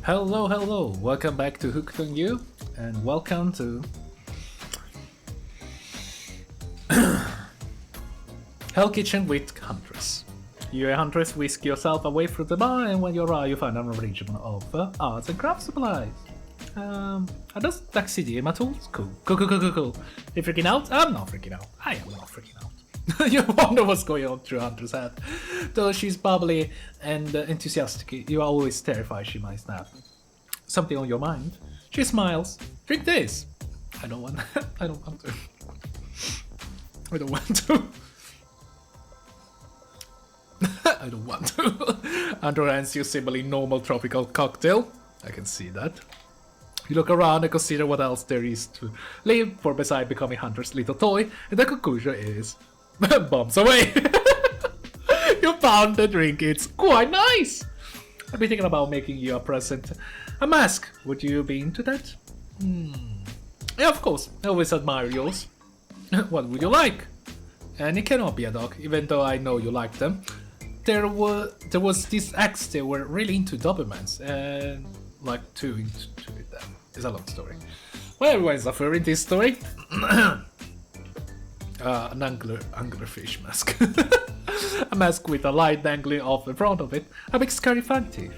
Hello, hello, welcome back to Hooked on You, and welcome to Hell Kitchen with Huntress. You, Huntress, whisk yourself away from the bar, and when you arrive, you find an arrangement of arts and craft supplies. Are those taxidermy my tools? Cool. Cool. You freaking out? I'm not freaking out. I am not freaking out. You wonder what's going on through Hunter's head. Though she's bubbly and enthusiastic, you are always terrified she might snap. Something on your mind? She smiles. Drink this. I don't want. I don't want to. I don't want to. I don't want to. Hunter hands you simply normal tropical cocktail. I can see that. You look around and consider what else there is to leave for beside becoming Hunter's little toy, and the conclusion is bombs away. You found the drink, it's quite nice. I've been thinking about making you a present. A mask, would you be into that? Yeah, of course, I always admire yours. What would you like? And it cannot be a dog, even though I know you like them. There was this ex, they were really into Dobermans, and like too into them. It's a long story. Well, everyone's suffering this story. An anglerfish mask. A mask with a light dangling off the front of it. A big scary fang teeth.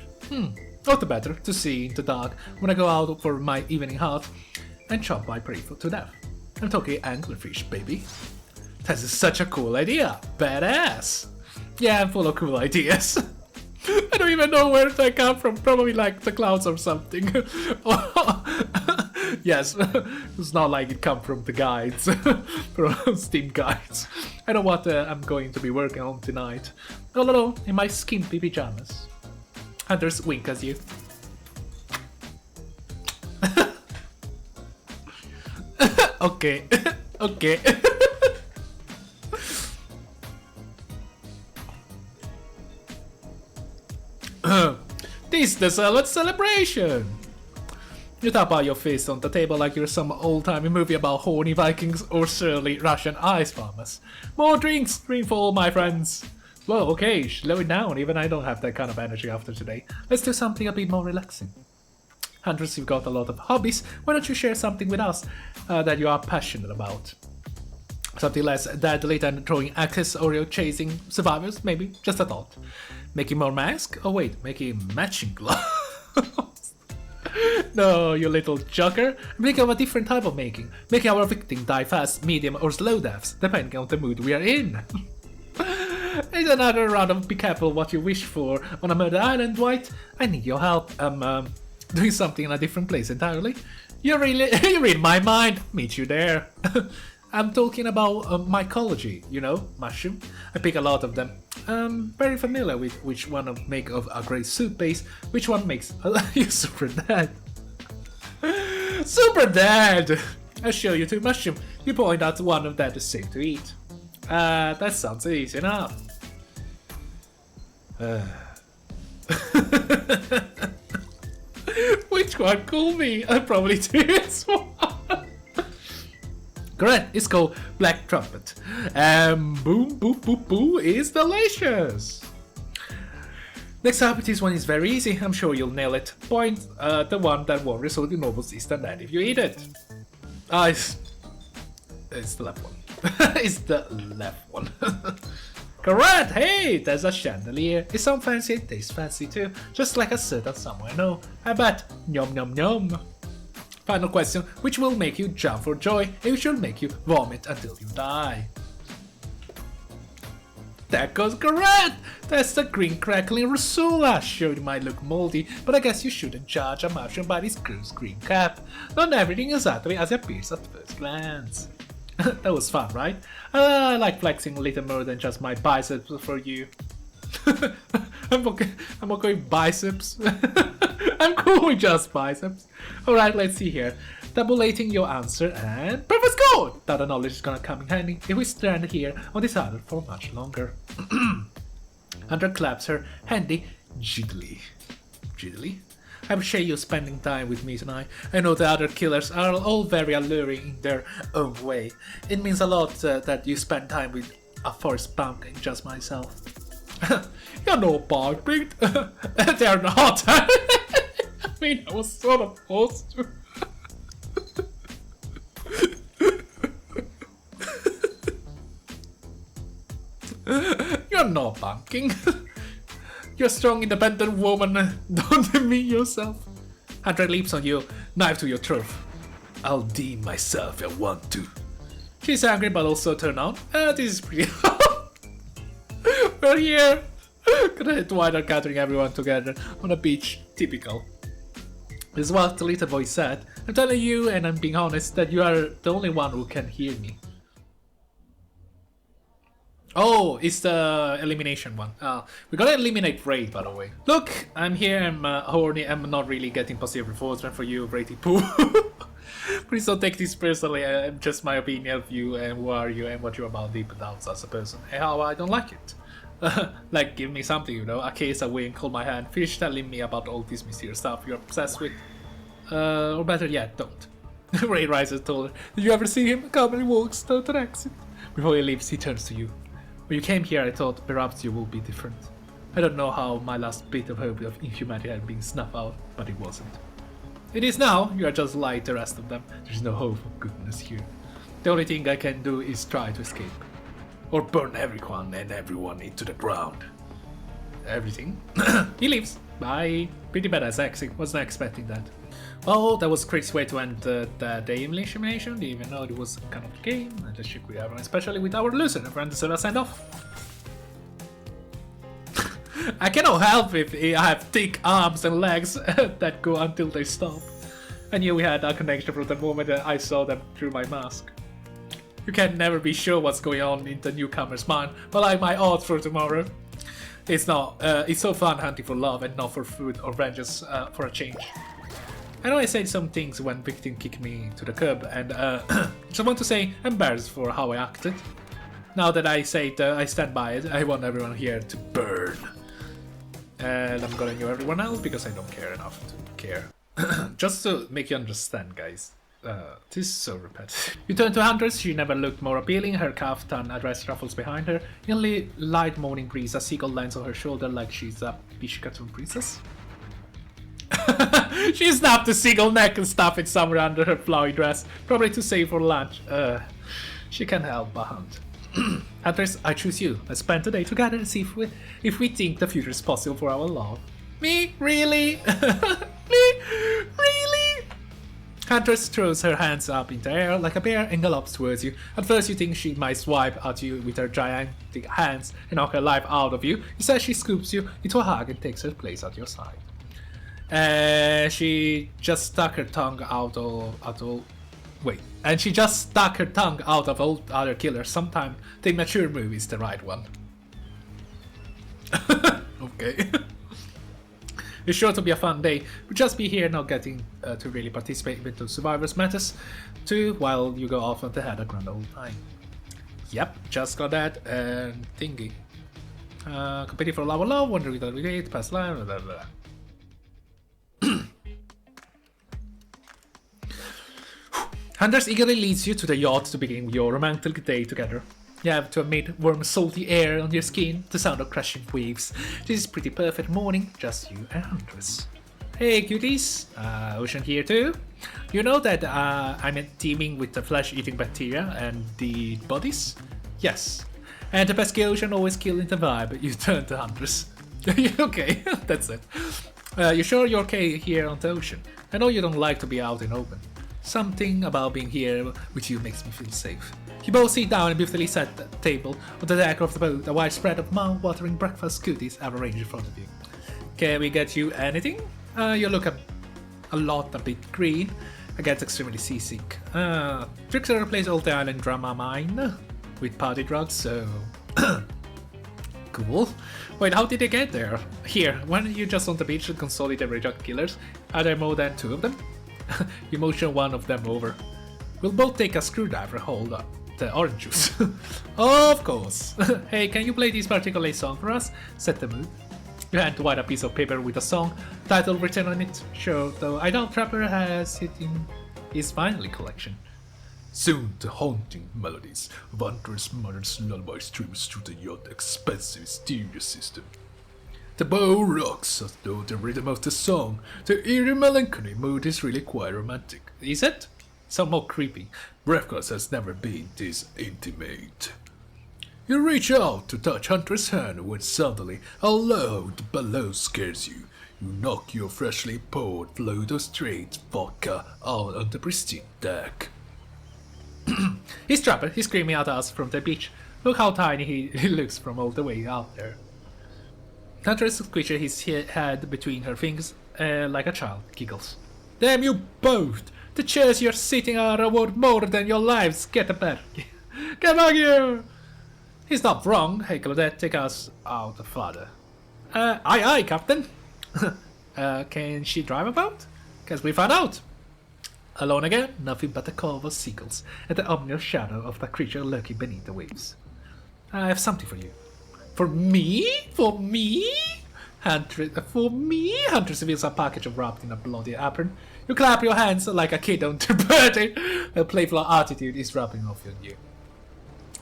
All the better to see in the dark when I go out for my evening hunt and chop my prey to death. I'm talking anglerfish, baby. This is such a cool idea. Badass. Yeah, I'm full of cool ideas. I don't even know where they come from. Probably like the clouds or something. Yes, it's not like it come from the guides, from Steam guides. I know what I'm going to be working on tonight. Hello, in my skimpy pajamas. Hunter's wink at you. Okay, okay. This is the salad celebration! You tap out your fist on the table like you're some old-timey movie about horny Vikings or surly Russian ice farmers. More drinks! Drink for all my friends! Well, okay, slow it down, even I don't have that kind of energy after today. Let's do something a bit more relaxing. Huntress, you've got a lot of hobbies, why don't you share something with us that you are passionate about? Something less deadly than throwing axes or chasing survivors, maybe? Just a thought. Making more masks? Oh wait, making matching gloves. No, you little joker. I'm thinking of a different type of making. Making our victim die fast, medium or slow deaths, depending on the mood we are in. It's another round of be careful what you wish for on a murder island, Dwight. I need your help. I'm doing something in a different place entirely. You read my mind. Meet you there. I'm talking about mycology, you know, mushroom. I pick a lot of them. I'm very familiar with which one make of a great soup base, which one makes you super dead. Super dead! I'll show you two mushroom. You point out one of that is safe to eat. That sounds easy enough. Which one could be? I'll probably do this one. Correct, it's called Black Trumpet. Boom, boo, boo, boo is delicious. Next up, this one is very easy. I'm sure you'll nail it. Point the one that won't result in almost instant death if you eat it. It's the left one. It's the left one. Correct! Hey, there's a chandelier. It sounds fancy, it tastes fancy too. Just like a certain somewhere. No, I bet. Yum, yum, yum. Final question, which will make you jump for joy and which will make you vomit until you die? That goes correct! That's the green crackling Rasula. Sure, it might look moldy, but I guess you shouldn't judge a mushroom by its gross green cap. Not everything is exactly as it appears at first glance. That was fun, right? I like flexing a little more than just my biceps for you. I'm okay with biceps. I'm cool with just biceps. Alright, let's see here. Tabulating your answer and perfect score! That knowledge is gonna come in handy if we stand here on this island for much longer. Hunter claps her handy jiggly. Jiggly? I appreciate you spending time with me tonight. I know the other killers are all very alluring in their own way. It means a lot that you spend time with a forest punk and just myself. You're no perfect. They're not. mean, I was sort of forced to. You're not bunking. You're a strong, independent woman. Don't demean yourself. Huntress leaps on you, knife to your throat. I'll deem myself if I want to. She's angry but also turned on. This is pretty hard. We're here. Gonna hit wider, gathering everyone together on a beach. Typical. This is what the little boy said. I'm telling you, and I'm being honest, that you are the only one who can hear me. Oh, it's the elimination one. We gotta eliminate Raid, by the way. Look, I'm here, I'm horny, I'm not really getting positive reinforcement for you, Brady Poo. Please don't take this personally, just my opinion of you and who are you and what you're about deep down as a person. And how I don't like it. Like, give me something, you know, a case, a wink, hold my hand, finish telling me about all this mysterious stuff you're obsessed with. Or better yet, don't. Ray rises told her, did you ever see him? Come and he walks down to the exit. Before he leaves, he turns to you. When you came here, I thought perhaps you would be different. I don't know how my last bit of hope of inhumanity had been snuffed out, but it wasn't. It is now, you are just like the rest of them. There's no hope of goodness here. The only thing I can do is try to escape. Or burn everyone and everyone into the ground. Everything. He leaves. Bye. Pretty badass exit, wasn't expecting that. Well, that was a crazy way to end the day elimination, even though it was kind of a game. I just shook with everyone, especially with our loser friend, so let's send off. I cannot help if I have thick arms and legs that go until they stop. I knew we had a connection from the moment that I saw them through my mask. You can never be sure what's going on in the newcomer's mind, but like my odds for tomorrow. It's not, it's so fun hunting for love and not for food or vengeance for a change. I know I said some things when Victim kicked me to the curb, and just want to say I'm embarrassed for how I acted. Now that I say it, I stand by it. I want everyone here to burn. And I'm gonna ignore everyone else because I don't care enough to care. Just to make you understand, guys. This is so repetitive. You turn to Huntress, she never looked more appealing, her kaftan dress ruffles behind her, in a light morning breeze, a seagull lands on her shoulder like she's a Pishkatun princess. She snapped the seagull neck and stuffed it somewhere under her flowy dress, probably to save for lunch. She can't help but hunt. Huntress, I choose you. Let's spend the day together and see if we think the future is possible for our love. Me? Really? Me? Really? Huntress throws her hands up in the air like a bear and gallops towards you. At first you think she might swipe at you with her gigantic hands and knock her life out of you. Instead she scoops you into a hug and takes her place at your side. She just stuck her tongue out of and she just stuck her tongue out of all other killers. Sometimes the mature move is the right one. Okay. It's sure to be a fun day. We'll just be here not getting to really participate in the survivors matters too, while you go off and had a grand old time. Yep, just got that and thingy. Competing for love or love, wondering what we did, past life, blah blah blah. Huntress eagerly leads you to the yacht to begin your romantic day together. You have to emit warm salty air on your skin, the sound of crashing waves. This is pretty perfect morning, just you and Huntress. Hey cuties, Ocean here too. You know that I'm teeming with the flesh-eating bacteria and the bodies? Yes. And the pesky ocean always killing the vibe. You turn to Huntress. Okay, that's it. You sure you're okay here on the ocean? I know you don't like to be out in open. Something about being here with you makes me feel safe. You both sit down and beautifully set at the table on the deck of the boat. A wide spread of mouth-watering breakfast goodies are arranged in front of you. Can we get you anything? You look a bit green. I get extremely seasick. Trickster replace all the island drama mine with party drugs, so... Cool. Wait, how did they get there? Here, weren't you just on the beach and consolidate reject killers? Are there more than 2 of them? You motion one of them over. We'll both take a screwdriver and hold up the orange juice. Of course. Hey, can you play this particular song for us? Set the mood. You hand White a piece of paper with a song title written on it. Sure, though I doubt Trapper has it in his finally collection. Soon the haunting melodies of Huntress' mother's lullaby streams through the yacht's expensive stereo system. The bow rocks as though the rhythm of the song. The eerie melancholy mood is really quite romantic. Is it? Somewhat creepy. Breathless has never been this intimate. You reach out to touch Huntress' hand when suddenly a loud bellow scares you. You knock your freshly poured float of straight vodka out on the pristine deck. He's trapped. He's screaming at us from the beach. Look how tiny he looks from all the way out there. Huntress squishes his head between her fingers like a child, giggles. Damn you both! The chairs you're sitting on are worth more than your lives. Get back! Get back here! He's not wrong. Hey Claudette, take us out further. Aye, Captain. Can she drive a boat? Guess we found out. Alone again, nothing but a cove of seagulls and the ominous shadow of the creature lurking beneath the waves. I have something for you. For me? For me? For me? Huntress reveals a package wrapped in a bloody apron. You clap your hands like a kid on their birthday. A playful attitude is rubbing off on you.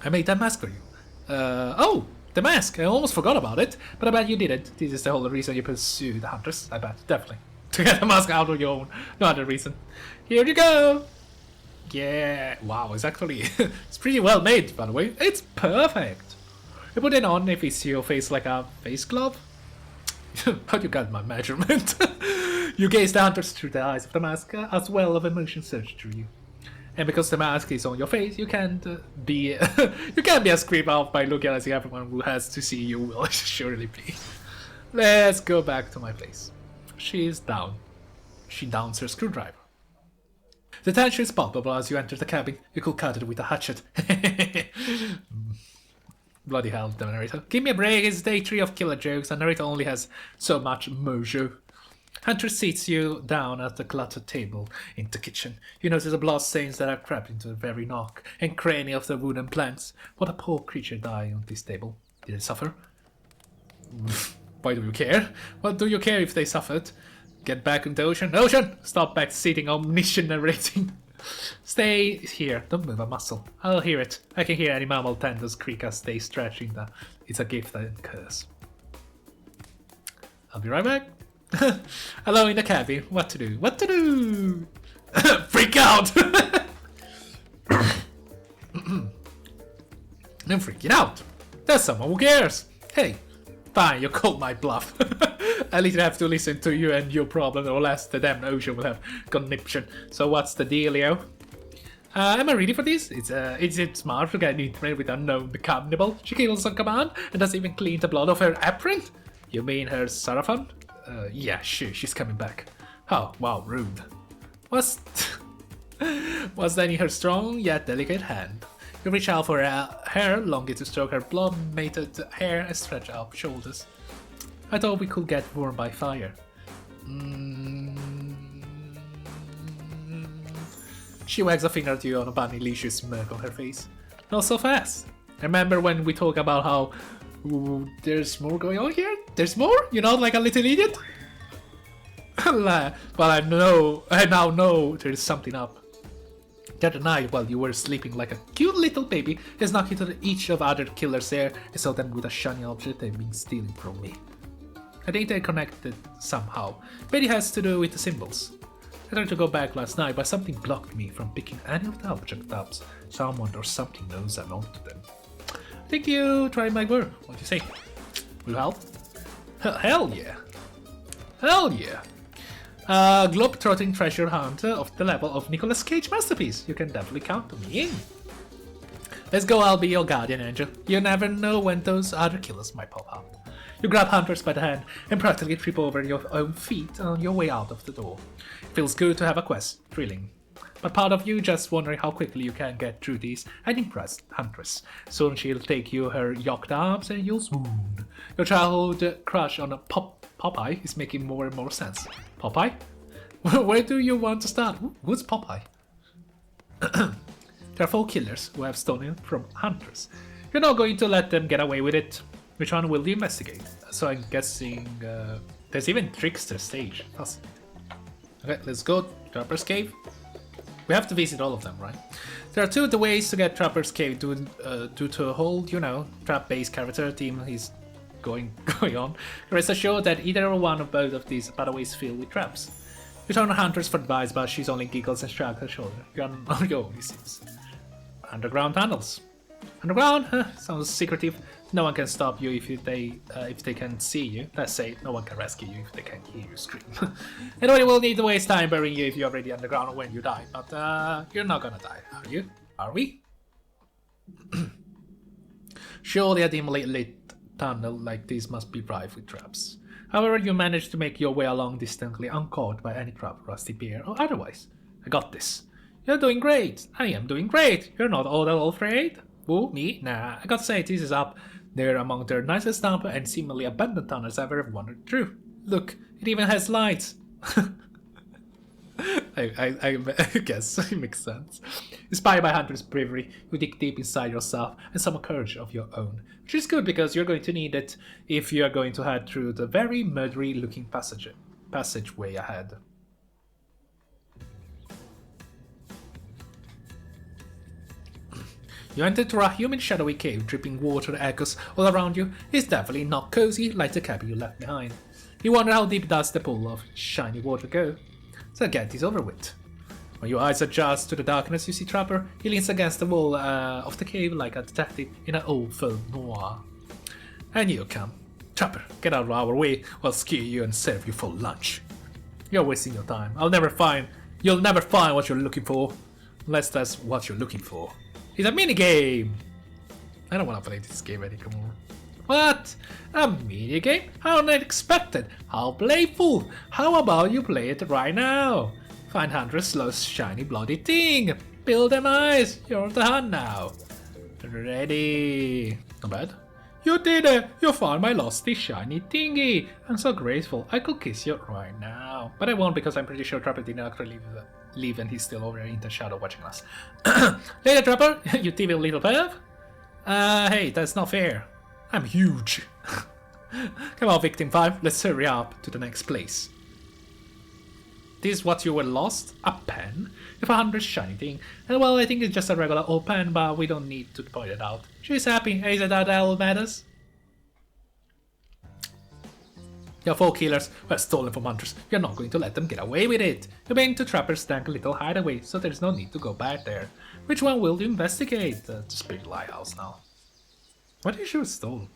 I made that mask for you. Oh, the mask. I almost forgot about it, but I bet you didn't. This is the whole reason you pursued the Huntress. I bet, definitely. To get the mask out on your own. No other reason. Here you go. Yeah, wow, it's actually, it's pretty well made, by the way. It's perfect. You put it on if it's your face like a face glove. How you got my measurement? You gaze the Huntress through the eyes of the mask, as well of emotion surge through you. And because the mask is on your face, you can't be you can't be as creeped out by looking as everyone who has to see you will surely be. Let's go back to my place. She's down. She downs her screwdriver. The tension is palpable as you enter the cabin. You could cut it with a hatchet. Bloody hell, the narrator. Give me a break, it's day 3 of killer jokes. The narrator only has so much mojo. Hunter sits you down at the cluttered table in the kitchen. You notice the blood stains that are crept into the very nook and cranny of the wooden planks. What a poor creature died on this table. Did it suffer? Why do you care? What do you care if they suffered? Get back in the ocean. Ocean! Stop backseating, omniscient narrating. Stay here. Don't move a muscle. I'll hear it. I can hear any mammal tendons creak as they stretch in the... It's a gift and curse. I'll be right back. Alone in the cabin. What to do? What to do? Freak out! I'm freaking out. There's someone who cares. Hey, fine, you called my bluff. At least I have to listen to you and your problem, or else the damn ocean will have conniption. So what's the dealio? Am I ready for this? Is it smart to get intimate with a known cannibal? She kills on command and doesn't even clean the blood off her apron? You mean her sarafan? Yeah, sure, she's coming back. Oh, wow, rude. Was that in her strong yet delicate hand? You reach out for her hair, longing to stroke her blood-mated hair and stretch out shoulders. I thought we could get warm by fire. She wags a finger at you on a bunnylicious smirk on her face. Not so fast. Remember when we talked about how there's more going on here? There's more? You're not like a little idiot? Well, I now know there's something up. The other night, while you were sleeping like a cute little baby, I snuck into each of other killers there and saw them with a shiny object they've been stealing from me. I think they're connected somehow. Maybe it has to do with the symbols. I tried to go back last night, but something blocked me from picking any of the object up. Someone or something knows I'm onto them. I think you try my work. What do you say? Will you help? Hell yeah. Hell yeah. Globe-trotting treasure hunter of the level of Nicolas Cage masterpiece. You can definitely count me in. Let's go, I'll be your guardian angel. You never know when those other killers might pop up. You grab Huntress by the hand and practically trip over your own feet on your way out of the door. It feels good to have a quest, thrilling. But part of you just wondering how quickly you can get through these and impress Huntress. Soon she'll take you her yoked arms and you'll swoon. Your childhood crush on a Popeye is making more and more sense. Popeye? Where do you want to start? Who's Popeye? There are 4 killers who have stolen from Huntress. You're not going to let them get away with it. Which one will you investigate? So I'm guessing there's even Trickster stage. Okay, let's go. Trapper's Cave. We have to visit all of them, right? There are 2 of the ways to get Trapper's Cave due to a whole, trap-based character team is going on. Rest assured that either one of both of these pathways filled with traps. You turn to Huntress for advice, but she's only giggles and shrugs her shoulder. You're on your own, it seems. Underground tunnels. Underground? Huh, sounds secretive. No one can stop you if they can see you. Let's say no one can rescue you if they can hear you scream. Anyway, we'll need to waste time burying you if you're already underground when you die. But you're not gonna die, are you? Are we? Surely a dimly lit tunnel like this must be rife with traps. However, you manage to make your way along distantly, uncaught by any trap, rusty pier, or otherwise. I got this. You're doing great. I am doing great. You're not all that afraid. Who? Me? Nah, I gotta say, this is up there among their nicest dump and seemingly abandoned tunnels I've ever wandered through. Look, it even has lights. I guess it makes sense. Inspired by Hunter's bravery, you dig deep inside yourself and some courage of your own, which is good because you're going to need it if you're going to head through the very murdery looking passageway ahead. You enter through a human shadowy cave, dripping water echoes all around you. It's definitely not cozy like the cabin you left behind. You wonder how deep does the pool of shiny water go? So get this over with. When your eyes adjust to the darkness, you see Trapper. He leans against the wall of the cave like a detective in an old film noir. And you come. Trapper, get out of our way, I'll scare you and serve you for lunch. You're wasting your time. You'll never find what you're looking for. Unless that's what you're looking for. It's a minigame! I don't want to play this game anymore. What? A minigame? How unexpected! How playful! How about you play it right now? Find Huntress' lost shiny bloody thing! Build them eyes! You're the hunt now! Ready! Not bad. You did it! You found my losty shiny thingy! I'm so grateful. I could kiss you right now. But I won't because I'm pretty sure Trapper didn't actually leave and he's still over in the shadow watching us. Later, Trapper! You thieving little perv! Hey, that's not fair. I'm huge. Come on, Victim 5, let's hurry up to the next place. This is what you were lost? A pen? With 100 shiny thing. And well, I think it's just a regular old pen, but we don't need to point it out. She's happy, isn't that all matters? Your 4 killers were stolen from Huntress. You're not going to let them get away with it. You've been to Trapper's dank little hideaway, so there's no need to go back there. Which one will you investigate? The Spirit Lighthouse now. What did you stole?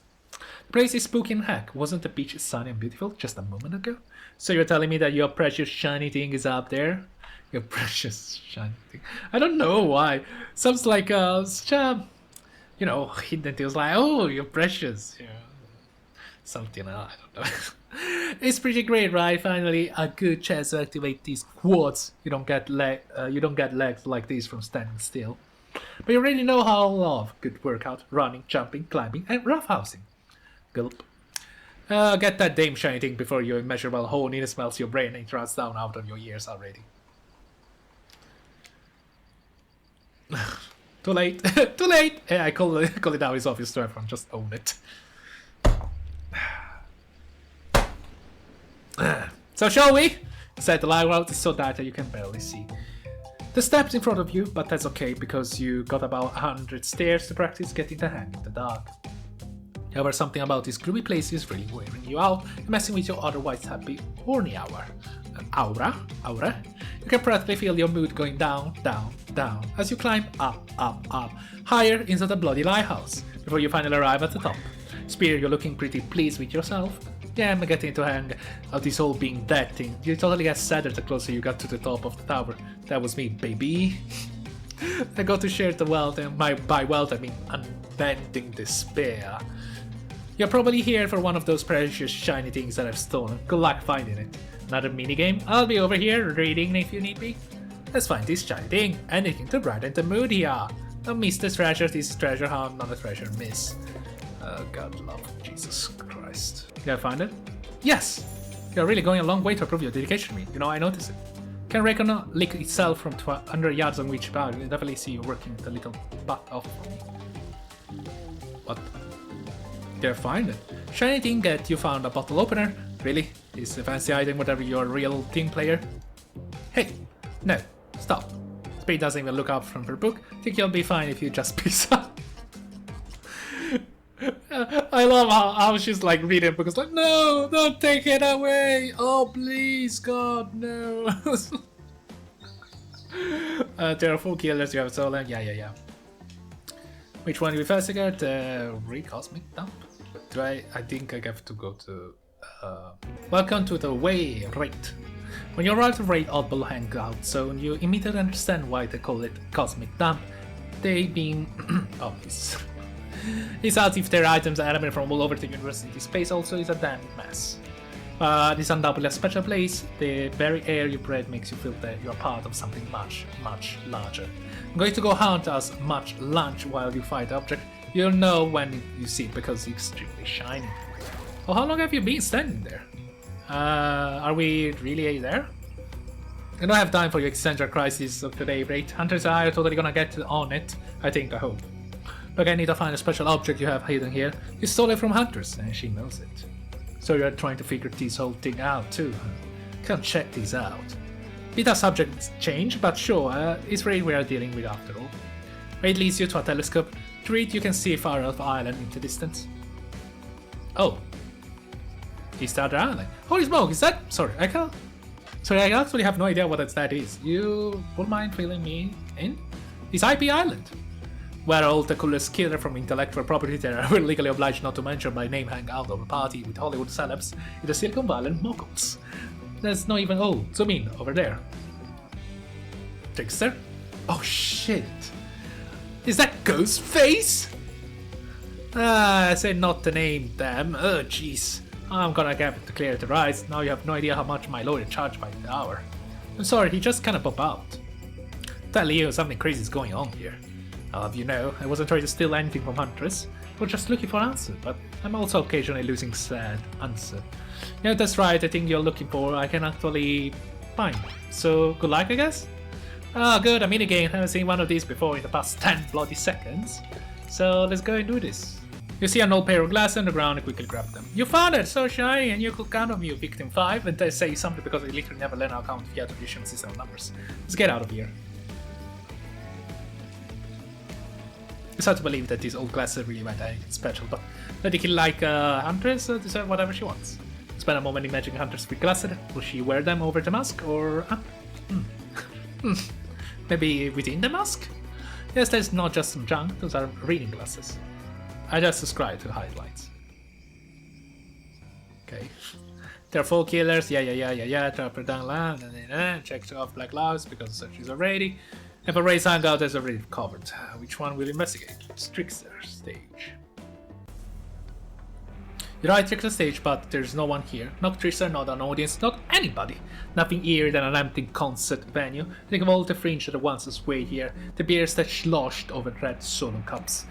The place is spooky and heck. Wasn't the beach sunny and beautiful just a moment ago? So you're telling me that your precious shiny thing is up there? Your precious shiny thing. I don't know why. Sounds like such a, you know, hidden things like, oh, you're precious. Yeah. Something, I don't know. It's pretty great, right? Finally, a good chance to activate these quads. You don't get legs like these from standing still. But you already know how I love good workout, running, jumping, climbing, and roughhousing. Gulp. Get that damn shiny thing before your immeasurable hole in it smells your brain and it runs down out of your ears already. Too late. Too late! Yeah, I call it out, it's obvious to everyone, just own it. So shall we? Said the light out is so dark that you can barely see. The steps in front of you, but that's okay because you got about 100 stairs to practice getting the hang in the dark. However, something about this gloomy place is really wearing you out and messing with your otherwise happy horny aura. You can practically feel your mood going down, down, down as you climb up, higher into the bloody lighthouse before you finally arrive at the top. Spear, you're looking pretty pleased with yourself. Yeah, I'm getting to hang of this whole being dead thing. You totally get sadder the closer you got to the top of the tower. That was me, baby. I got to share the wealth, and by wealth I mean unbending despair. You're probably here for one of those precious shiny things that I've stolen. Good luck finding it. Another minigame? I'll be over here reading if you need me. Let's find this shiny thing. Anything to brighten the mood here. Don't miss this treasure. This is treasure hunt, not a treasure miss. God love Jesus Christ. Did I find it? Yes! You're really going a long way to prove your dedication to me. You know, I notice it. Can reckon a lick itself from 100 yards on which bow. You definitely see you working the little butt off for me. What? Did I find it? Shiny thing that you found a bottle opener? Really? Is a fancy item whatever you're a real team player? Hey! No. Stop. Speed doesn't even look up from her book. Think you'll be fine if you just piss up. I love how she's like reading because like, no, don't take it away. Oh, please, God, no. There are 4 killers you have stolen. Yeah. Which one do we first get? Recosmic dump? I think I have to go to... welcome to the Way Rate. When you arrive to Raid Oddball Hangout Zone, you immediately understand why they call it Cosmic Dump. They being obvious. It's as if their items are elements from all over the university. Space also is a damn mess. It's undoubtedly a special place. The very air you breathe makes you feel that you're part of something much, much larger. I'm going to go hunt as much lunch while you fight the object. You'll know when you see it because it's extremely shiny. Oh, how long have you been standing there? Are we really there? I don't have time for your existential crisis of today, right? Huntress and I are totally gonna get on it. I hope. Look, I need to find a special object you have hidden here. You stole it from Huntress, and she knows it. So you're trying to figure this whole thing out too, huh? Come check this out. It does subject change, but sure, it's Raid we are dealing with after all. Raid leads you to a telescope. Through it you can see far off island into distance. Oh. Is that the island? Holy smoke, is that? Sorry, I actually have no idea what that is. You would mind filling me in? It's IP Island, where all the coolest killer from intellectual property there were legally obliged not to mention by name hang out of a party with Hollywood celebs in the Silicon Valley moguls. There's no even zoom in over there. Trickster? Oh shit. Is that Ghostface? I said not to name them. Oh jeez. I'm gonna get it to clear the rise. Now you have no idea how much my lawyer charged by the hour. I'm sorry, he just kinda popped out. Tell you, something crazy is going on here. I'll have you know, I wasn't trying to steal anything from Huntress. We're just looking for an answer, but I'm also occasionally losing said answer. Yeah, that's right, I think you're looking for I can actually find. So, good luck, I guess? Ah, good, a minigame. I haven't seen one of these before in the past 10 bloody seconds. So, let's go and do this. You see an old pair of glasses on the ground and quickly grab them. You found it! So shiny! And you could count on me, victim 5, and they say something because I literally never learned how to count via traditional system of numbers. Let's get out of here. It's hard to believe that these old glasses really meant anything special, but let it like Huntress deserve whatever she wants. Spend a moment imagining Huntress with glasses. Will she wear them over the mask, or... maybe within the mask? Yes, there's not just some junk, those are reading glasses. I just subscribe to highlights. Okay. There are 4 killers, yeah, trapper down land, check off blackouts because the search is already. And for Ray's hangout there's already covered. Which one will investigate? It's Trickster stage. You're right, Trickster stage, but there's no one here. Not Trickster, not an audience, not anybody. Nothing eerier than an empty concert venue. Think of all the fringe that once was way here. The beers that sloshed over red solo cups.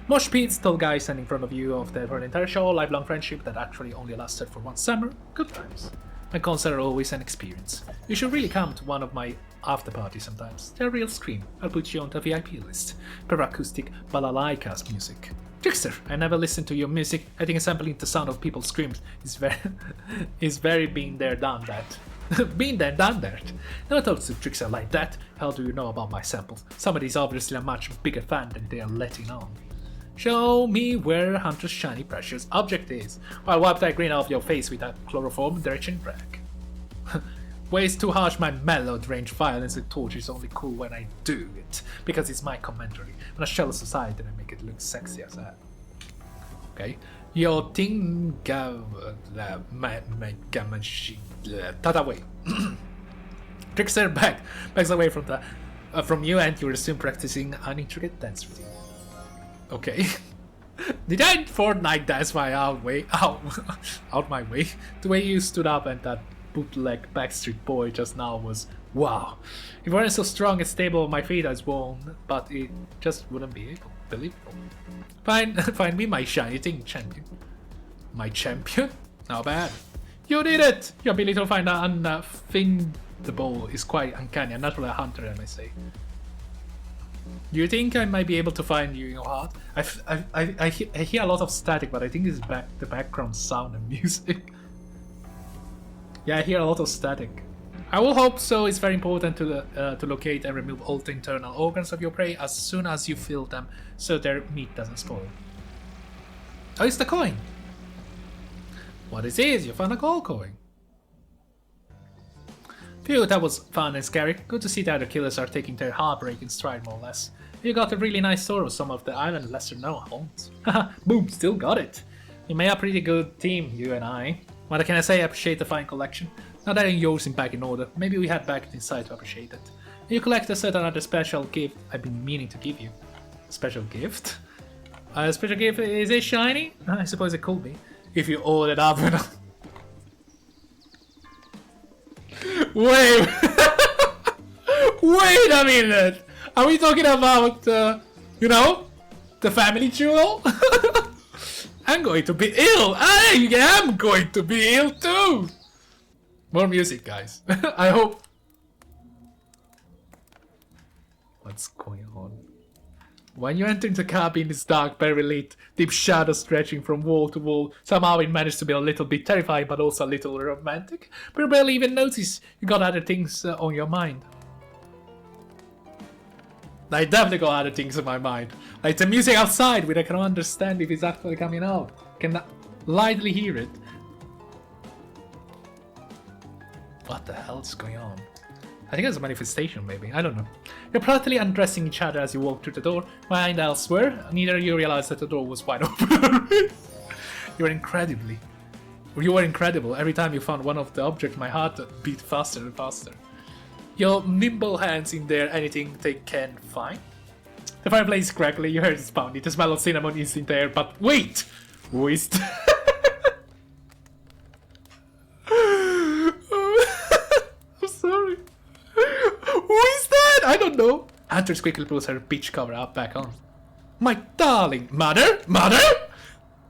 Mosh pits, tall guy standing in front of you for an entire show, lifelong friendship that actually only lasted for one summer. Good times. My concerts are always an experience. You should really come to one of my after parties sometimes. They're a real scream. I'll put you on the VIP list. Per acoustic balalaika's music. Trickster, I never listened to your music. I think sampling the sound of people's screams is very been there, done that. Been there, done that. Never thought to Trickster like that. How do you know about my samples? Somebody's obviously a much bigger fan than they are letting on. Show me where Hunter's shiny precious object is. I'll wipe that grin off your face with that chloroform direction brag. Ways too harsh, my mellowed range violence and torture is only cool when I do it, because it's my commentary. On a shallow society and I make it look sexy as that. Okay. Your thing that away. Trickster backs away from you and you resume practicing an intricate dance routine. Okay. Did I Fortnite dance my out my way? The way you stood up and that bootleg Backstreet Boy just now was wow. If I weren't so strong and stable on my feet I'd won, but it just wouldn't be believable. Find me my shiny thing champion. My champion? Not bad. You did it! Your ability to find an unfindable is quite uncanny, and naturally a hunter I may say. Do you think I might be able to find you in your heart? I hear a lot of static, but I think it's the background sound and music. Yeah, I hear a lot of static. I will hope so. It's very important to locate and remove all the internal organs of your prey as soon as you feel them, so their meat doesn't spoil. Oh, it's the coin. What is this? You found a gold coin. Phew, that was fun and scary. Good to see the other killers are taking their heartbreak in stride, more or less. You got a really nice tour of some of the island's lesser-known homes. Haha, boom, still got it. You made a pretty good team, you and I. What can I say? I appreciate the fine collection. Now that yours is back in order, maybe we head back inside to appreciate it. You collect a certain other special gift I've been meaning to give you. Special gift? A special gift, is it shiny? I suppose it could be. If you order it up. Wait! Wait a minute! Are we talking about, you know, the family jewel? I'm going to be ill! I am going to be ill too! More music, guys. I hope... What's going on? When you enter the cabin, it's dark, very lit, deep shadows stretching from wall to wall. Somehow it managed to be a little bit terrifying, but also a little romantic. But you barely even notice you got other things on your mind. I definitely got other things in my mind. Like the music outside, which I can understand if it's actually coming out. Can lightly hear it. What the hell is going on? I think it's a manifestation, maybe. I don't know. You're practically undressing each other as you walk through the door. Behind elsewhere, neither of you realized that the door was wide open. You were incredible. Every time you found one of the objects, my heart beat faster and faster. Your nimble hands in there, anything they can find. The fireplace is crackling, you heard it pounding. The smell of cinnamon is in there, but wait! Who is that? I'm sorry. Who is that? I don't know. Huntress quickly pulls her peach cover up back on. My darling, mother? Mother?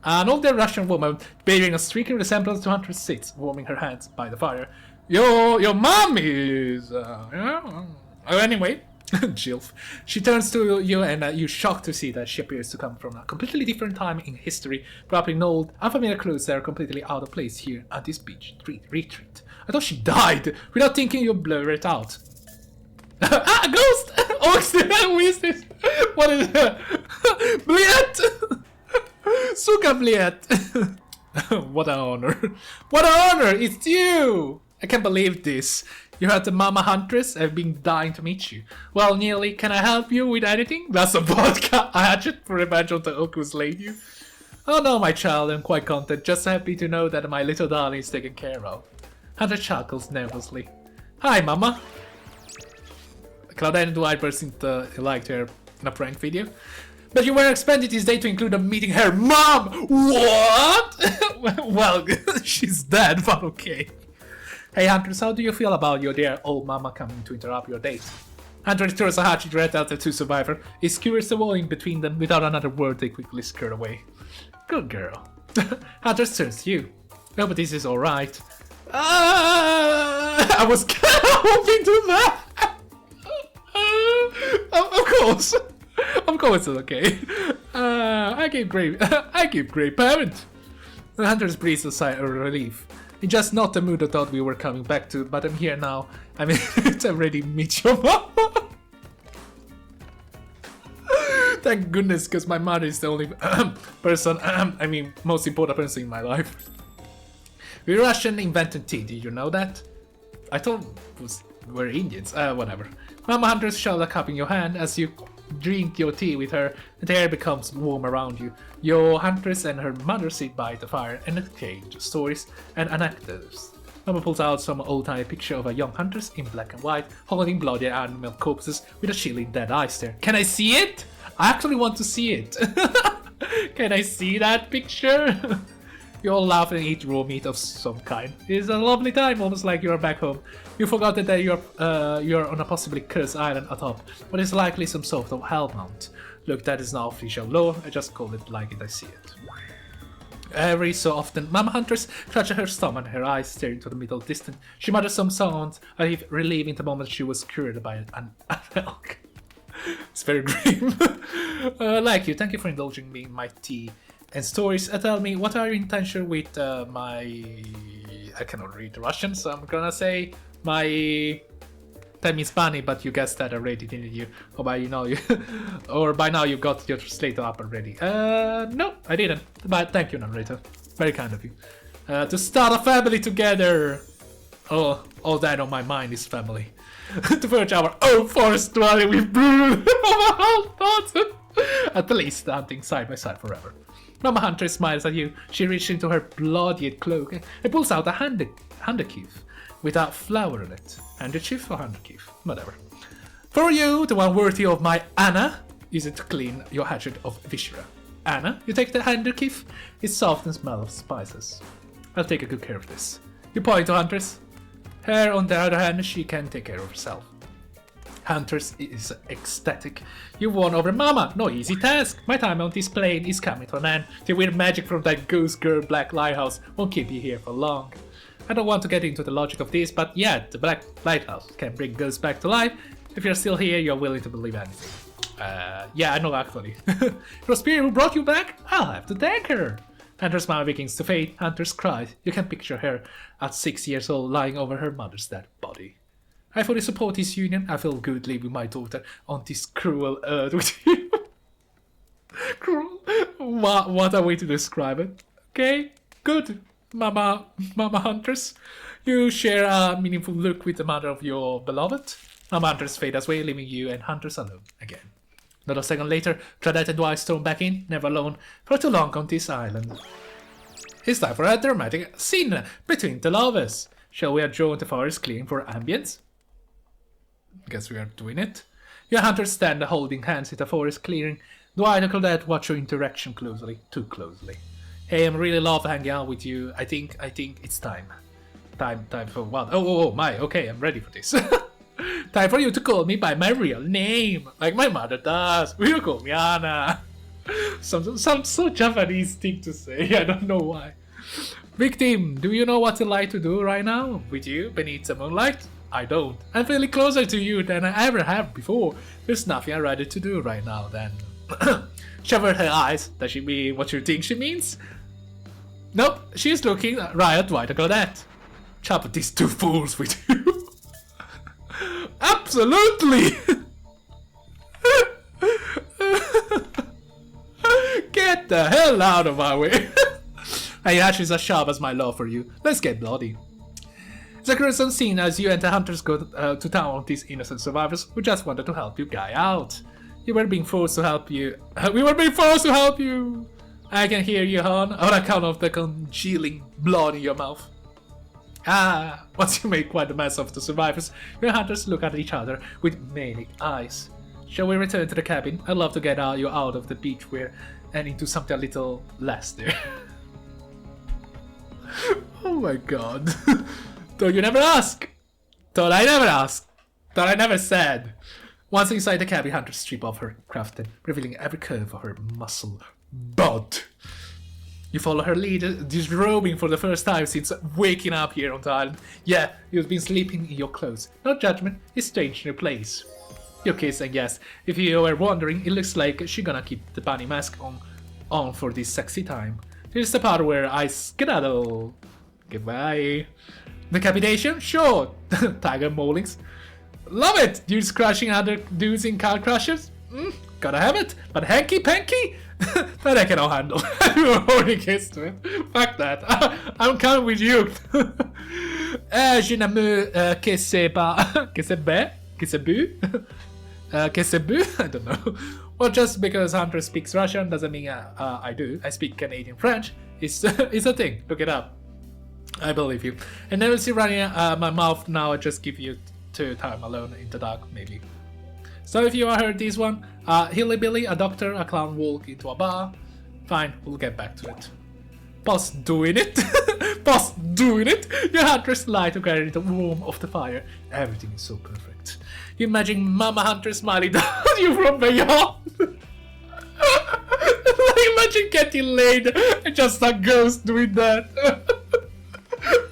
An older Russian woman, bearing a striking resemblance to Huntress, sits, warming her hands by the fire. Your mom is... yeah. Oh, anyway, Jilf. She turns to you and you're shocked to see that she appears to come from a completely different time in history, wrapped in old, unfamiliar clothes that are completely out of place here at this beach retreat. I thought she died. Without thinking, you blur it out. Ah, ghost! Oh, who is this? What is it? Bliet! Suka Bliet! What an honor. What an honor! It's you! I can't believe this. You're at the Mama Huntress. I've been dying to meet you. Well, Nearly, can I help you with anything? That's a vodka hatchet for revenge on the oak who slayed you. Oh no, my child, I'm quite content. Just happy to know that my little darling is taken care of. Hunter chuckles nervously. Hi, Mama. Claudine and Dwight burst into liked her in a prank video. But you were expanded this day to include a meeting her mom! What? Well, she's dead, but okay. Hey Huntress, how do you feel about your dear old mama coming to interrupt your date? Huntress throws a hatchet right at the two survivors. He skewers the wall in between them. Without another word, they quickly skirt away. Good girl. Huntress turns to you. Oh, but this is alright. I was kind of hoping to that. Of course. Of course it's okay. I give great parent. The Huntress breathes a sigh of relief. It's just not the mood I thought we were coming back to, but I'm here now. I mean, it's already meet your mama. Thank goodness, because my mother is the only person, I mean, most important person in my life. We Russian invented tea, did you know that? I thought we're Indians, whatever. Mama Huntress shove a cup in your hand as you drink your tea with her, and the air becomes warm around you. Your Huntress and her mother sit by the fire and exchange stories and anecdotes. Mama pulls out some old-timey picture of a young Huntress in black and white, holding bloody animal corpses with a chilling dead eye stare. Can I see it? I actually want to see it. Can I see that picture? You all laugh and eat raw meat of some kind. It's a lovely time, almost like you're back home. You forgot that you're on a possibly cursed island atop, but it's likely some sort of hellmount. Look, that is not official law, I just call it like I see it. Every so often, Mama Huntress clutches her stomach and her eyes stare into the middle distance. She mutters some sound, as if reliving the moment she was cured by an elk. It's very grim. Like you, thank you for indulging me in my tea and stories. Tell me, what are your intentions with my... I cannot read Russian, so I'm gonna say my That means bunny, but you guessed that already, didn't you? Or by or by now you got your translator up already. No, I didn't. But thank you, narrator. Very kind of you. To start a family together. Oh, all that on my mind is family. To forge our own forest dwelling with brutal thoughts. At least hunting side by side forever. Mama Huntress smiles at you. She reaches into her bloodied cloak and pulls out a handkerchief with a flower in it. Handkerchief or handkerchief? Whatever. For you, the one worthy of my Anna, use it to clean your hatchet of viscera. Anna, you take the handkerchief. It soft and smells of spices. I'll take a good care of this. You point to Huntress. Her, on the other hand, she can take care of herself. Huntress is ecstatic. You won over Mama. No easy task. My time on this plane is coming to an end. The weird magic from that ghost girl Black Lighthouse won't keep you here for long. I don't want to get into the logic of this, but yeah, the Black Lighthouse can bring ghosts back to life. If you're still here, you're willing to believe anything. Yeah, I know actually. Your spirit who brought you back? I'll have to thank her. Hunter's smile begins to fade. Hunter's cries. You can picture her at 6 years old lying over her mother's dead body. I fully support this union. I feel good leaving my daughter on this cruel earth with you. Cruel? What a way to describe it. Okay, good. Mama Huntress. You share a meaningful look with the mother of your beloved. Mama Huntress fades away, leaving you and Huntress alone again. Not a second later, Claudette and Dwight storm back in, never alone, for too long on this island. It's time for a dramatic scene between the lovers. Shall we adjourn the forest clearing for ambience? Guess we are doing it. Your hunters stand holding hands in the forest clearing. Dwight and Claudette watch your interaction closely, too closely. Hey, I'm really love hanging out with you. I think it's time. Time for what? Oh my, okay, I'm ready for this. Time for you to call me by my real name, like my mother does. Will you call me Anna? Some so Japanese thing to say, I don't know why. Victim, do you know what it's like to do right now? With you, beneath the moonlight? I don't. I'm feeling closer to you than I ever have before. There's nothing I'd rather to do right now than... Shovered her eyes. Does she mean what you think she means? Nope, she's looking right at Dwight and Claudette. Chop these two fools with you. Absolutely! Get the hell out of my way! Hey, actually, as sharp as my love for you. Let's get bloody. It's a gruesome scene as you and the hunters go to town on these innocent survivors who just wanted to help you guy out. You were being forced to help you. We were being forced to help you! I can hear you, hon, on account of the congealing blood in your mouth. Ah, once you make quite a mess of the survivors, your hunters look at each other with manic eyes. Shall we return to the cabin? I'd love to get you out of the beach wear and into something a little less there. Oh my god. Thought you never ask. Thought I never asked. Thought I never said. Once inside the cabin, hunters strip off her crafting, revealing every curve of her muscle bod. You follow her lead, disrobing for the first time since waking up here on the island. Yeah, you've been sleeping in your clothes. No judgment, it's strange in your place. You kiss and yes, if you were wondering, it looks like she's gonna keep the bunny mask on for this sexy time. Here's the part where I skedaddle. Goodbye. Decapitation? Sure. Tiger maulings. Love it! Dudes crushing other dudes in car crushes? Gotta have it. But hanky-panky? That I cannot handle. You already kissed to it. Fuck that. I'm coming with you. Je ne me que c'est pas. Que c'est bé? Que c'est bu? Que c'est bu? I don't know. Well, just because Hunter speaks Russian doesn't mean I do. I speak Canadian French. It's a thing. Look it up. I believe you. And never see running my mouth now. I just give you time alone in the dark, maybe. So if you heard this one, hillbilly, a doctor, a clown walk into a bar. Fine, we'll get back to it. Boss doing it. Boss doing it. Your Huntress light to carry the warmth of the fire. Everything is so perfect. You imagine Mama Hunter smiling down at you from beyond. Imagine getting laid and just a ghost doing that.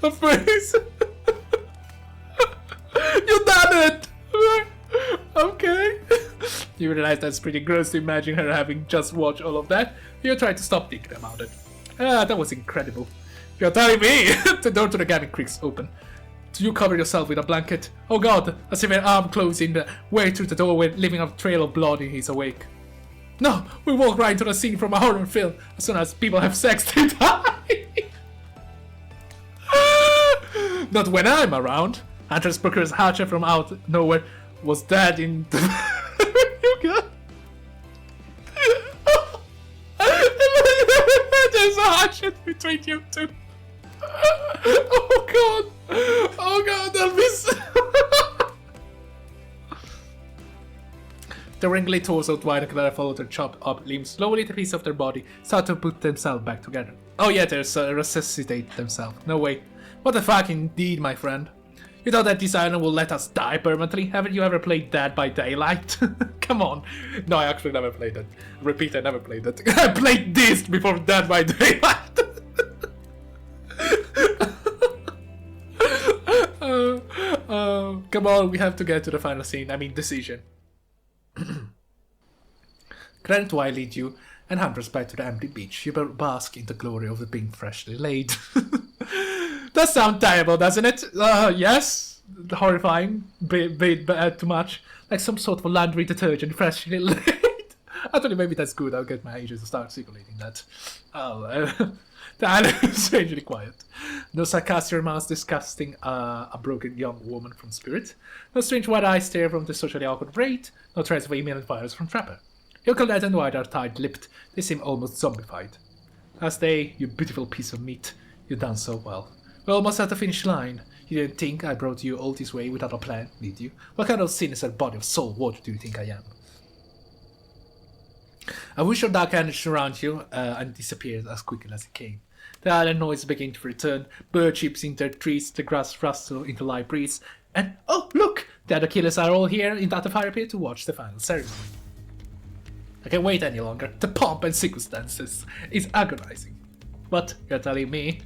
A face. You done it. Okay. You realize that's pretty gross to imagine her having just watched all of that. You try to stop thinking about it. That was incredible. You're telling me! The door to the cabin creaks open. You cover yourself with a blanket. Oh god, a severe arm closing the way through the doorway, leaving a trail of blood in his awake. No, we walk right into the scene from a horror film. As soon as people have sex, they die. Not when I'm around. Huntress procures Hatcher from out nowhere. Was dead in the... There's a Hatchet between you two. Oh god. Oh god, that'll be so... The wrinkly torso, Dwight and Clara follow their chopped up limbs. Slowly the pieces of their body start to put themselves back together. Oh yeah, there's resuscitate themselves. No way. What the fuck indeed, my friend. You thought that this island will let us die permanently? Haven't you ever played Dead by Daylight? Come on. No, I actually never played that. Repeat, I never played that. I played this before Dead by Daylight. Come on, we have to get to the final scene. I mean, decision. Grand Dwight lead you and Huntress back to the empty beach. You bask in the glory of the being freshly laid. That sounds terrible, doesn't it? Yes. Horrifying. Bit too much. Like some sort of laundry detergent freshly laid. Actually, maybe that's good. I'll get my agent to start circulating that. The island is strangely quiet. No sarcastic remarks disgusting a broken young woman from Spirit. No strange wide eyes stare from the socially awkward Wraith. No trace of email and virus from Trapper. Your Colette and White are tight-lipped. They seem almost zombified. As they, you beautiful piece of meat. You've done so well. We're almost at the finish line. You didn't think I brought you all this way without a plan, did you? What kind of sinister body of soul water do you think I am? I wish your dark energy surround you and disappeared as quickly as it came. The island noise began to return. Bird chips in their trees, the grass rustle in the light breeze, and oh look! The other killers are all here in that fire pit to watch the final ceremony. I can't wait any longer. The pomp and circumstances is agonizing. But you're telling me?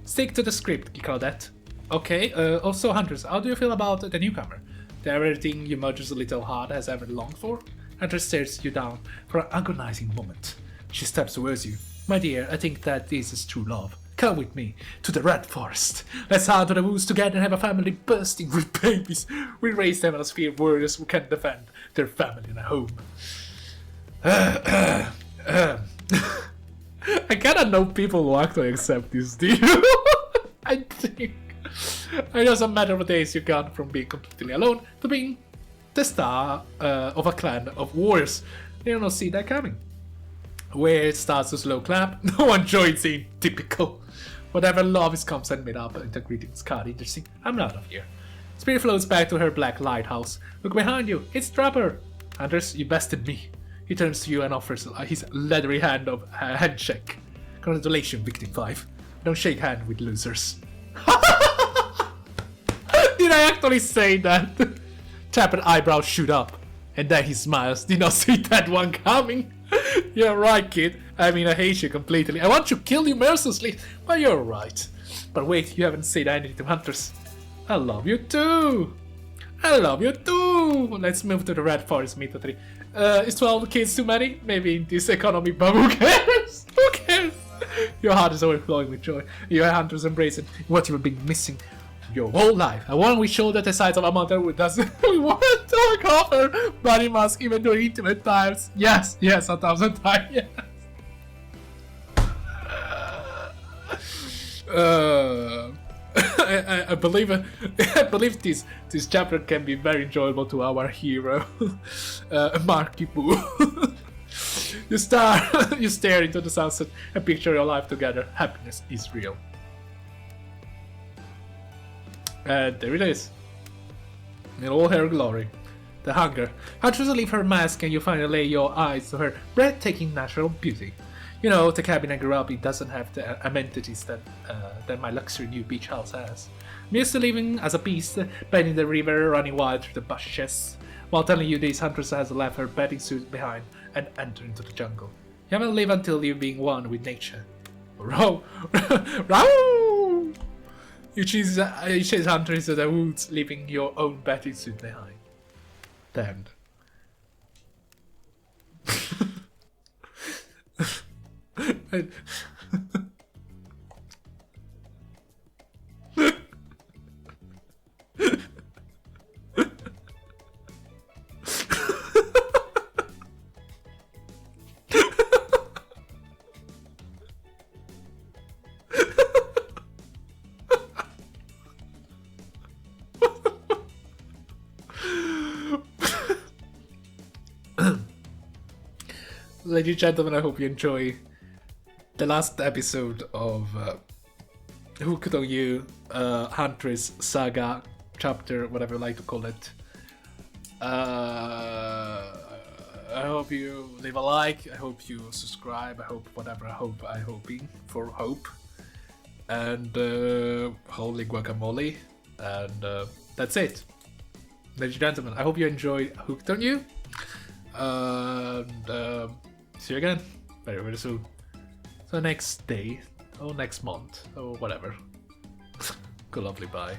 Stick to the script, Claudette. Okay, also Huntress, how do you feel about the newcomer? The everything your murderous little heart has ever longed for? Huntress stares you down for an agonizing moment. She steps towards you. My dear, I think that this is true love. Come with me to the Red Forest. Let's hunt to the woods together and have a family bursting with babies. We raise them as feared warriors who can defend their family and home. I kinda know people who actually accept this deal. I think it doesn't matter what days you got from being completely alone to being the star of a clan of warriors. They don't see that coming. Where it starts to slow clap, no one joins in. Typical. Whatever love is comes and made up in the greetings card. Interesting. I'm out of here. Spirit floats back to her black lighthouse. Look behind you. It's Trapper. Huntress, you bested me. He turns to you and offers his leathery hand of handshake. Congratulations, Victim 5. Don't shake hands with losers. Did I actually say that? Trapper's eyebrows shoot up. And then he smiles. Did not see that one coming. You're right, kid. I mean, I hate you completely. I want to kill you mercilessly, but you're right. But wait, you haven't said anything to Huntress. I love you too. I love you too. Let's move to the Red Forest immediately. Is 12 kids too many? Maybe in this economy, but who cares? Who cares? Your heart is overflowing with joy. Your Huntress embracing what you've been missing your whole life. I want we show that the size of a mother who doesn't want to talk off her body mask even during intimate times. Yes, 1,000 times, yes. I believe this chapter can be very enjoyable to our hero, Marky Boo. You stare into the sunset and picture your life together. Happiness is real. And there it is. In all her glory. The hunger. Huntress leave her mask and you finally lay your eyes to her breathtaking natural beauty. You know, the cabin I grew up in doesn't have the amenities that my luxury new beach house has. I'm used to living as a beast, bathing the river, running wild through the bushes. While telling you this, Huntress has left her bathing suit behind and entered into the jungle. You haven't lived until you've been one with nature. Row! Row! You chase Huntress to the woods, leaving your own bathing suit behind. Damned. ladies and gentlemen, I hope you enjoy the last episode of Hooked on You, Huntress Saga, chapter, whatever you like to call it. I hope you leave a like, I hope you subscribe, I hope whatever I'm hoping for hope. And holy guacamole. And that's it. Ladies and gentlemen, I hope you enjoyed Hooked on You. And see you again very, very soon. So next day, or next month, or whatever. Good lovely bye.